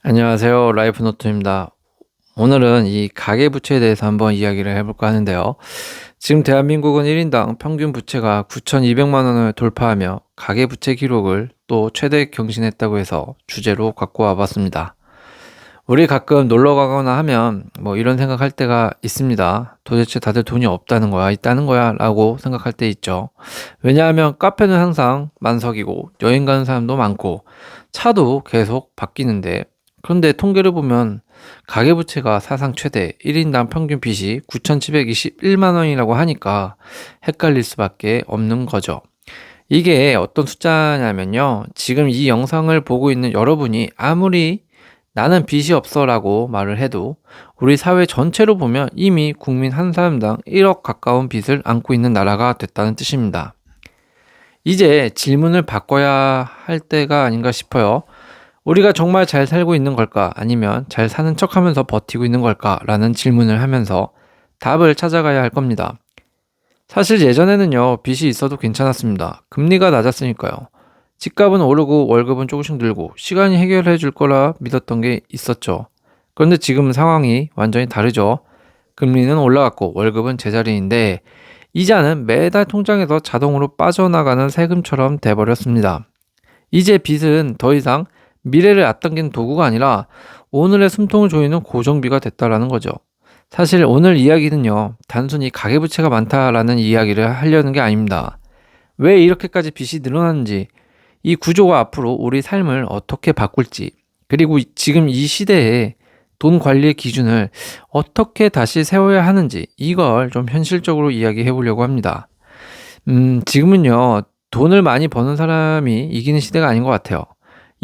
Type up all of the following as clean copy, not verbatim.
안녕하세요. 라이프노트입니다. 오늘은 이 가계부채에 대해서 한번 이야기를 해볼까 하는데요. 지금 대한민국은 1인당 평균 부채가 9,200만 원을 돌파하며 가계부채 기록을 또 최대 경신했다고 해서 주제로 갖고 와봤습니다. 우리 가끔 놀러 가거나 하면 이런 생각할 때가 있습니다. 도대체 다들 돈이 없다는 거야, 있다는 거야 라고 생각할 때 있죠. 왜냐하면 카페는 항상 만석이고 여행 가는 사람도 많고 차도 계속 바뀌는데, 그런데 통계를 보면 가계부채가 사상 최대 1인당 평균 빚이 9,721만 원이라고 하니까 헷갈릴 수밖에 없는 거죠. 이게 어떤 숫자냐면요. 지금 이 영상을 보고 있는 여러분이 아무리 나는 빚이 없어 라고 말을 해도 우리 사회 전체로 보면 이미 국민 한 사람당 1억 가까운 빚을 안고 있는 나라가 됐다는 뜻입니다. 이제 질문을 바꿔야 할 때가 아닌가 싶어요. 우리가 정말 잘 살고 있는 걸까? 아니면 잘 사는 척 하면서 버티고 있는 걸까? 라는 질문을 하면서 답을 찾아가야 할 겁니다. 사실 예전에는요, 빚이 있어도 괜찮았습니다. 금리가 낮았으니까요. 집값은 오르고 월급은 조금씩 늘고 시간이 해결해 줄 거라 믿었던 게 있었죠. 그런데 지금은 상황이 완전히 다르죠. 금리는 올라갔고 월급은 제자리인데 이자는 매달 통장에서 자동으로 빠져나가는 세금처럼 돼버렸습니다. 이제 빚은 더 이상 미래를 앞당기는 도구가 아니라 오늘의 숨통을 조이는 고정비가 됐다라는 거죠. 사실 오늘 이야기는요, 단순히 가계부채가 많다라는 이야기를 하려는 게 아닙니다. 왜 이렇게까지 빚이 늘어나는지, 이 구조가 앞으로 우리 삶을 어떻게 바꿀지, 그리고 지금 이 시대에 돈 관리의 기준을 어떻게 다시 세워야 하는지, 이걸 좀 현실적으로 이야기해 보려고 합니다. 지금은요, 돈을 많이 버는 사람이 이기는 시대가 아닌 것 같아요.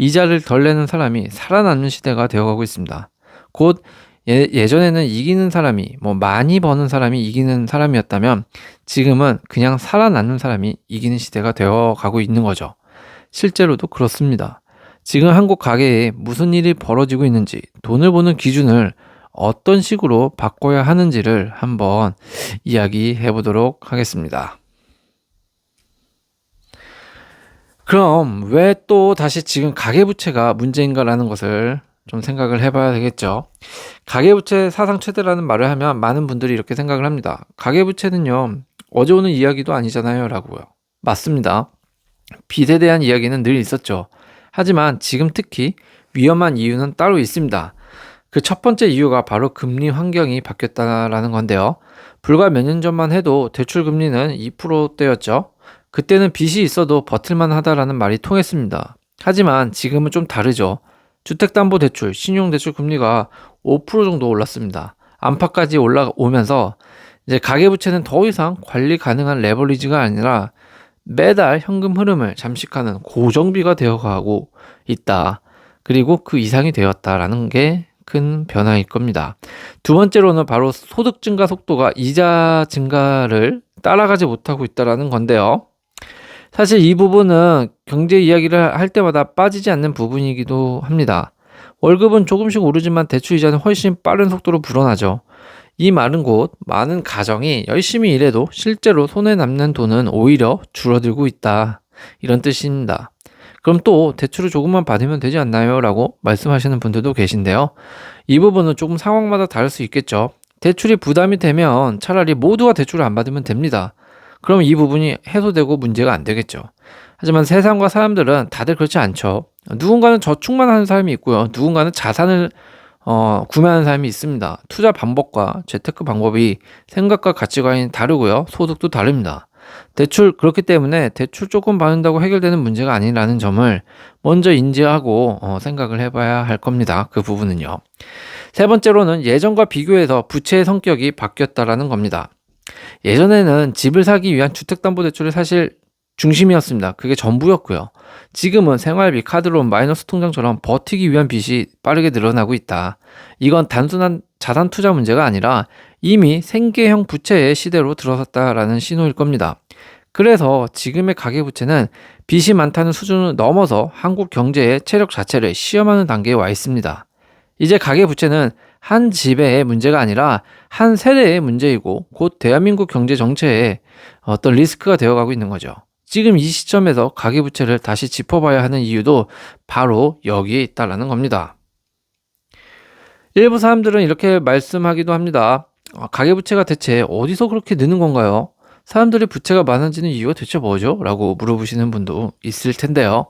이자를 덜 내는 사람이 살아남는 시대가 되어가고 있습니다. 곧 예전에는 이기는 사람이, 많이 버는 사람이 이기는 사람이었다면 지금은 그냥 살아남는 사람이 이기는 시대가 되어가고 있는 거죠. 실제로도 그렇습니다. 지금 한국 가게에 무슨 일이 벌어지고 있는지, 돈을 보는 기준을 어떤 식으로 바꿔야 하는지를 한번 이야기해 보도록 하겠습니다. 그럼 왜 또 다시 지금 가계부채가 문제인가라는 것을 좀 생각을 해봐야 되겠죠. 가계부채 사상 최대라는 말을 하면 많은 분들이 이렇게 생각을 합니다. 가계부채는요, 어제 오는 이야기도 아니잖아요 라고요. 맞습니다. 빚에 대한 이야기는 늘 있었죠. 하지만 지금 특히 위험한 이유는 따로 있습니다. 그 첫 번째 이유가 바로 금리 환경이 바뀌었다라는 건데요. 불과 몇 년 전만 해도 대출 금리는 2%대였죠. 그때는 빚이 있어도 버틸만 하다라는 말이 통했습니다. 하지만 지금은 좀 다르죠. 주택담보대출, 신용대출 금리가 5% 정도 올랐습니다. 안팎까지 올라오면서 이제 가계부채는 더 이상 관리 가능한 레버리지가 아니라 매달 현금 흐름을 잠식하는 고정비가 되어가고 있다. 그리고 그 이상이 되었다라는 게 큰 변화일 겁니다. 두 번째로는 바로 소득 증가 속도가 이자 증가를 따라가지 못하고 있다라는 건데요. 사실 이 부분은 경제 이야기를 할 때마다 빠지지 않는 부분이기도 합니다. 월급은 조금씩 오르지만 대출 이자는 훨씬 빠른 속도로 불어나죠. 이 말은 곧 많은 가정이 열심히 일해도 실제로 손에 남는 돈은 오히려 줄어들고 있다. 이런 뜻입니다. 그럼 또 대출을 조금만 받으면 되지 않나요? 라고 말씀하시는 분들도 계신데요. 이 부분은 조금 상황마다 다를 수 있겠죠. 대출이 부담이 되면 차라리 모두가 대출을 안 받으면 됩니다. 그럼 이 부분이 해소되고 문제가 안 되겠죠. 하지만 세상과 사람들은 다들 그렇지 않죠. 누군가는 저축만 하는 사람이 있고요. 누군가는 자산을 구매하는 사람이 있습니다. 투자 방법과 재테크 방법이 생각과 가치관이 다르고요. 소득도 다릅니다. 그렇기 때문에 대출 조금 받는다고 해결되는 문제가 아니라는 점을 먼저 인지하고 생각을 해봐야 할 겁니다. 그 부분은요. 세 번째로는 예전과 비교해서 부채의 성격이 바뀌었다라는 겁니다. 예전에는 집을 사기 위한 주택담보대출이 사실 중심이었습니다. 그게 전부였고요. 지금은 생활비, 카드론, 마이너스 통장처럼 버티기 위한 빚이 빠르게 늘어나고 있다. 이건 단순한 자산 투자 문제가 아니라 이미 생계형 부채의 시대로 들어섰다라는 신호일 겁니다. 그래서 지금의 가계부채는 빚이 많다는 수준을 넘어서 한국 경제의 체력 자체를 시험하는 단계에 와 있습니다. 이제 가계부채는 한 집의 문제가 아니라 한 세대의 문제이고 곧 대한민국 경제 정체의 어떤 리스크가 되어가고 있는 거죠. 지금 이 시점에서 가계부채를 다시 짚어봐야 하는 이유도 바로 여기에 있다라는 겁니다. 일부 사람들은 이렇게 말씀하기도 합니다. 가계부채가 대체 어디서 그렇게 느는 건가요? 사람들이 부채가 많아지는 이유가 대체 뭐죠? 라고 물어보시는 분도 있을 텐데요.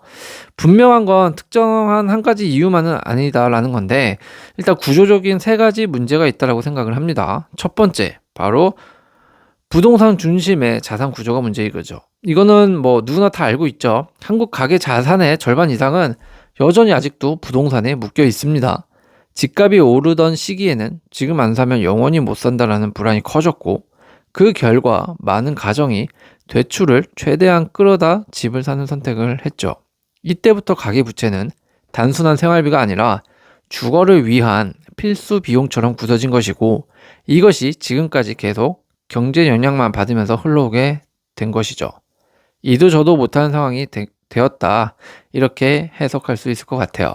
분명한 건 특정한 한 가지 이유만은 아니다라는 건데, 일단 구조적인 세 가지 문제가 있다라고 생각을 합니다. 첫 번째, 바로 부동산 중심의 자산 구조가 문제인 거죠. 이거는 뭐 누구나 다 알고 있죠. 한국 가계 자산의 절반 이상은 여전히 아직도 부동산에 묶여 있습니다. 집값이 오르던 시기에는 지금 안 사면 영원히 못 산다라는 불안이 커졌고, 그 결과 많은 가정이 대출을 최대한 끌어다 집을 사는 선택을 했죠. 이때부터 가계부채는 단순한 생활비가 아니라 주거를 위한 필수 비용처럼 굳어진 것이고, 이것이 지금까지 계속 경제 영향만 받으면서 흘러오게 된 것이죠. 이도 저도 못하는 상황이 되었다, 이렇게 해석할 수 있을 것 같아요.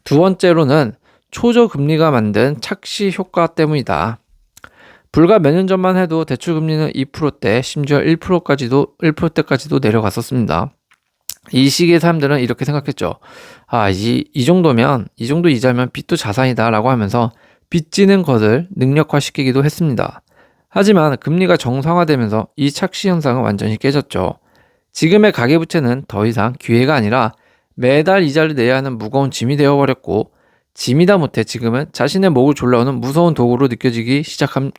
두 번째로는 초저금리가 만든 착시 효과 때문이다. 불과 몇 년 전만 해도 대출금리는 2%대, 심지어 1%대까지도 내려갔었습니다. 이 시기에 사람들은 이렇게 생각했죠. 이 정도면, 이 정도 이자면 빚도 자산이다 라고 하면서 빚지는 것을 능력화시키기도 했습니다. 하지만 금리가 정상화되면서 이 착시 현상은 완전히 깨졌죠. 지금의 가계부채는 더 이상 기회가 아니라 매달 이자를 내야 하는 무거운 짐이 되어버렸고, 짐이다 못해 지금은 자신의 목을 졸라오는 무서운 도구로 느껴지기 시작한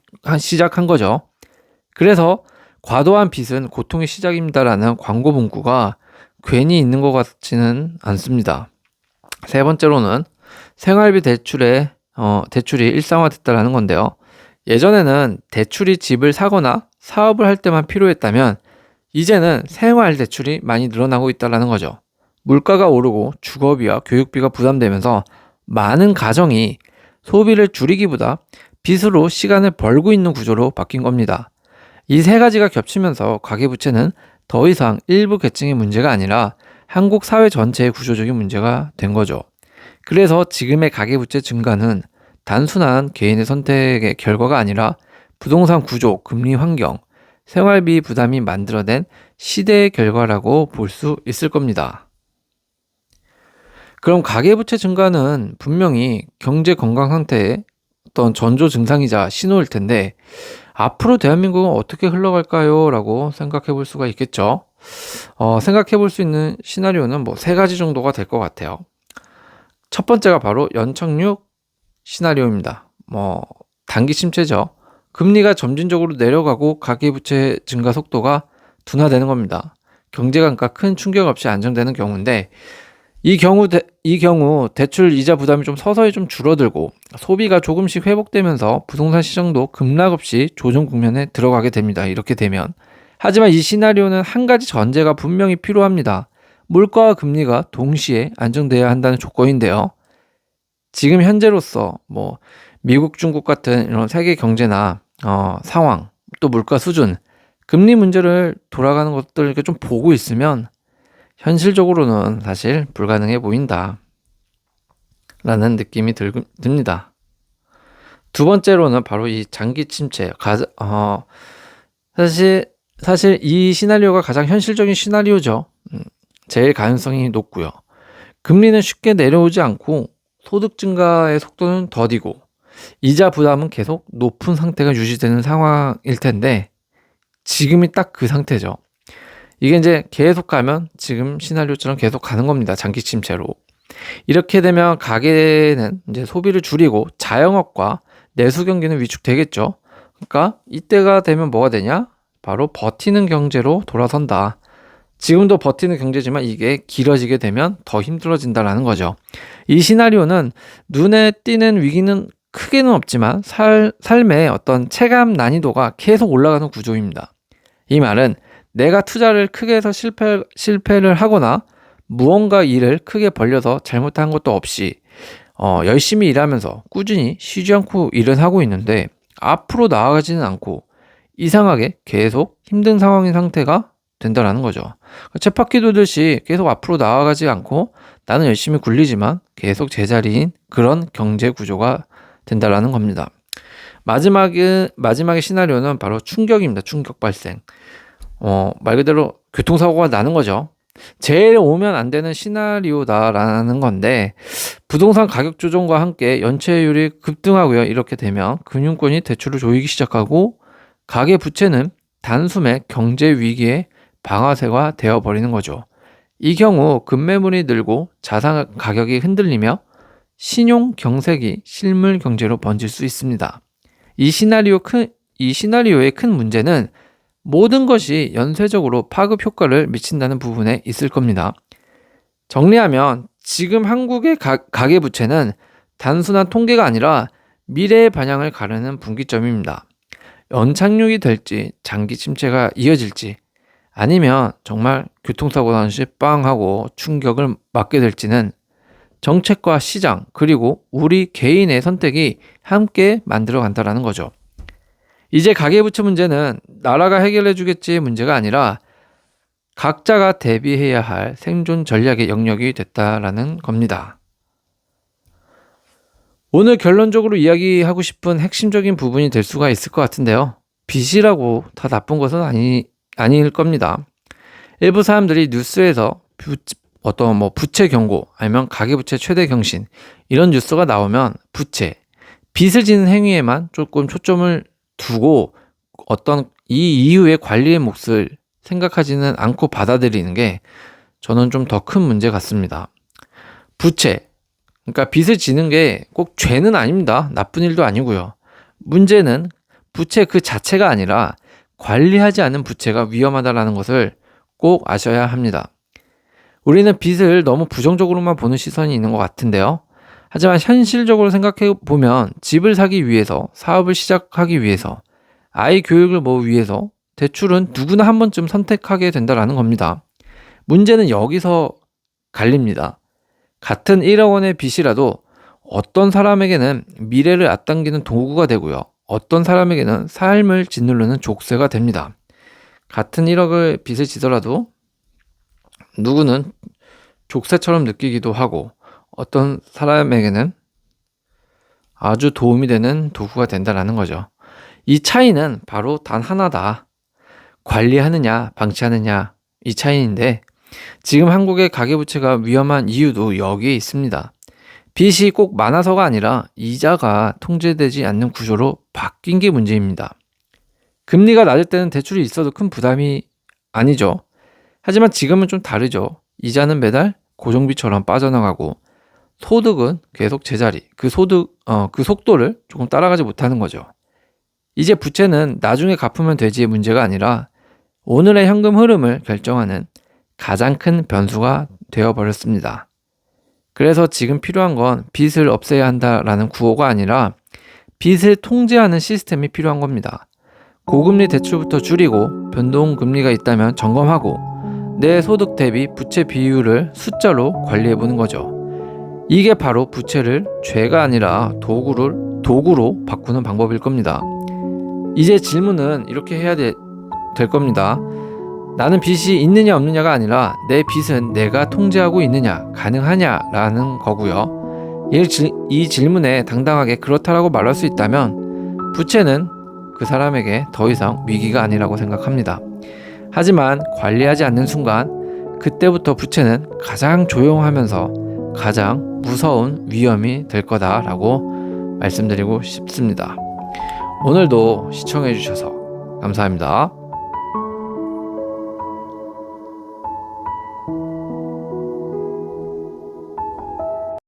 거죠. 그래서 과도한 빚은 고통의 시작입니다라는 광고 문구가 괜히 있는 것 같지는 않습니다. 세 번째로는 생활비 대출이 일상화됐다라는 건데요. 예전에는 대출이 집을 사거나 사업을 할 때만 필요했다면, 이제는 생활 대출이 많이 늘어나고 있다는 거죠. 물가가 오르고 주거비와 교육비가 부담되면서 많은 가정이 소비를 줄이기보다 빚으로 시간을 벌고 있는 구조로 바뀐 겁니다. 이 세 가지가 겹치면서 가계부채는 더 이상 일부 계층의 문제가 아니라 한국 사회 전체의 구조적인 문제가 된 거죠. 그래서 지금의 가계부채 증가는 단순한 개인의 선택의 결과가 아니라 부동산 구조, 금리 환경, 생활비 부담이 만들어낸 시대의 결과라고 볼 수 있을 겁니다. 그럼 가계부채 증가는 분명히 경제 건강 상태의 어떤 전조 증상이자 신호일 텐데, 앞으로 대한민국은 어떻게 흘러갈까요? 라고 생각해 볼 수가 있겠죠. 생각해 볼 수 있는 시나리오는 뭐 세 가지 정도가 될 것 같아요. 첫 번째가 바로 연착륙 시나리오입니다. 단기 침체죠. 금리가 점진적으로 내려가고 가계부채 증가 속도가 둔화되는 겁니다. 경제 감가 큰 충격 없이 안정되는 경우인데, 이 경우 대출 이자 부담이 좀 서서히 좀 줄어들고 소비가 조금씩 회복되면서 부동산 시장도 급락없이 조정 국면에 들어가게 됩니다. 이렇게 되면. 하지만 이 시나리오는 한 가지 전제가 분명히 필요합니다. 물가와 금리가 동시에 안정돼야 한다는 조건인데요. 지금 현재로서 미국, 중국 같은 이런 세계 경제나 상황, 또 물가 수준, 금리 문제를 돌아가는 것들을 이렇게 좀 보고 있으면 현실적으로는 사실 불가능해 보인다 라는 느낌이 듭니다. 두 번째로는 바로 이 장기 침체. 사실 이 시나리오가 가장 현실적인 시나리오죠. 제일 가능성이 높고요. 금리는 쉽게 내려오지 않고 소득 증가의 속도는 더디고 이자 부담은 계속 높은 상태가 유지되는 상황일 텐데, 지금이 딱 그 상태죠. 이게 이제 계속 가면 지금 시나리오처럼 계속 가는 겁니다. 장기 침체로. 이렇게 되면 가계는 이제 소비를 줄이고 자영업과 내수 경기는 위축되겠죠. 그러니까 이때가 되면 뭐가 되냐? 바로 버티는 경제로 돌아선다. 지금도 버티는 경제지만 이게 길어지게 되면 더 힘들어진다라는 거죠. 이 시나리오는 눈에 띄는 위기는 크게는 없지만 삶의 어떤 체감 난이도가 계속 올라가는 구조입니다. 이 말은 내가 투자를 크게 해서 실패를 하거나 무언가 일을 크게 벌려서 잘못한 것도 없이 열심히 일하면서 꾸준히 쉬지 않고 일은 하고 있는데 앞으로 나아가지는 않고 이상하게 계속 힘든 상황인 상태가 된다라는 거죠. 쳇바퀴 돌듯이 계속 앞으로 나아가지 않고 나는 열심히 굴리지만 계속 제자리인 그런 경제 구조가 된다라는 겁니다. 마지막의 시나리오는 바로 충격입니다. 충격 발생. 말 그대로 교통사고가 나는 거죠. 제일 오면 안 되는 시나리오다라는 건데, 부동산 가격 조정과 함께 연체율이 급등하고요. 이렇게 되면 금융권이 대출을 조이기 시작하고 가계 부채는 단숨에 경제 위기의 방아쇠가 되어 버리는 거죠. 이 경우 급매물이 늘고 자산 가격이 흔들리며 신용 경색이 실물 경제로 번질 수 있습니다. 이 시나리오의 큰 문제는 모든 것이 연쇄적으로 파급 효과를 미친다는 부분에 있을 겁니다. 정리하면 지금 한국의 가계부채는 단순한 통계가 아니라 미래의 방향을 가르는 분기점입니다. 연착륙이 될지 장기 침체가 이어질지 아니면 정말 교통사고 나듯이 빵 하고 충격을 맞게 될지는 정책과 시장 그리고 우리 개인의 선택이 함께 만들어 간다는 거죠. 이제 가계부채 문제는 나라가 해결해 주겠지의 문제가 아니라 각자가 대비해야 할 생존 전략의 영역이 됐다라는 겁니다. 오늘 결론적으로 이야기하고 싶은 핵심적인 부분이 될 수가 있을 것 같은데요. 빚이라고 다 나쁜 것은 아닐 겁니다. 일부 사람들이 뉴스에서 어떤 부채 경고 아니면 가계부채 최대 경신 이런 뉴스가 나오면 부채, 빚을 지는 행위에만 조금 초점을 두고 어떤 이 이후의 관리의 몫을 생각하지는 않고 받아들이는 게 저는 좀 더 큰 문제 같습니다. 부채, 그러니까 빚을 지는 게 꼭 죄는 아닙니다. 나쁜 일도 아니고요. 문제는 부채 그 자체가 아니라 관리하지 않은 부채가 위험하다는 것을 꼭 아셔야 합니다. 우리는 빚을 너무 부정적으로만 보는 시선이 있는 것 같은데요. 하지만 현실적으로 생각해 보면 집을 사기 위해서, 사업을 시작하기 위해서, 아이 교육을 위해서 대출은 누구나 한 번쯤 선택하게 된다는 겁니다. 문제는 여기서 갈립니다. 같은 1억 원의 빚이라도 어떤 사람에게는 미래를 앞당기는 도구가 되고요. 어떤 사람에게는 삶을 짓누르는 족쇄가 됩니다. 같은 1억을 빚을 지더라도 누구는 족쇄처럼 느끼기도 하고 어떤 사람에게는 아주 도움이 되는 도구가 된다는 거죠. 이 차이는 바로 단 하나다. 관리하느냐, 방치하느냐 이 차이인데 지금 한국의 가계부채가 위험한 이유도 여기에 있습니다. 빚이 꼭 많아서가 아니라 이자가 통제되지 않는 구조로 바뀐 게 문제입니다. 금리가 낮을 때는 대출이 있어도 큰 부담이 아니죠. 하지만 지금은 좀 다르죠. 이자는 매달 고정비처럼 빠져나가고 소득은 계속 제자리, 그 속도를 조금 따라가지 못하는 거죠. 이제 부채는 나중에 갚으면 되지의 문제가 아니라 오늘의 현금 흐름을 결정하는 가장 큰 변수가 되어버렸습니다. 그래서 지금 필요한 건 빚을 없애야 한다라는 구호가 아니라 빚을 통제하는 시스템이 필요한 겁니다. 고금리 대출부터 줄이고 변동금리가 있다면 점검하고 내 소득 대비 부채 비율을 숫자로 관리해보는 거죠. 이게 바로 부채를 죄가 아니라 도구로 바꾸는 방법일 겁니다. 이제 질문은 이렇게 해야 될 겁니다. 나는 빚이 있느냐 없느냐가 아니라 내 빚은 내가 통제하고 있느냐 가능하냐라는 거고요. 이 질문에 당당하게 그렇다라고 말할 수 있다면 부채는 그 사람에게 더 이상 위기가 아니라고 생각합니다. 하지만 관리하지 않는 순간 그때부터 부채는 가장 조용하면서 가장 무서운 위험이 될 거다라고 말씀드리고 싶습니다. 오늘도 시청해 주셔서 감사합니다.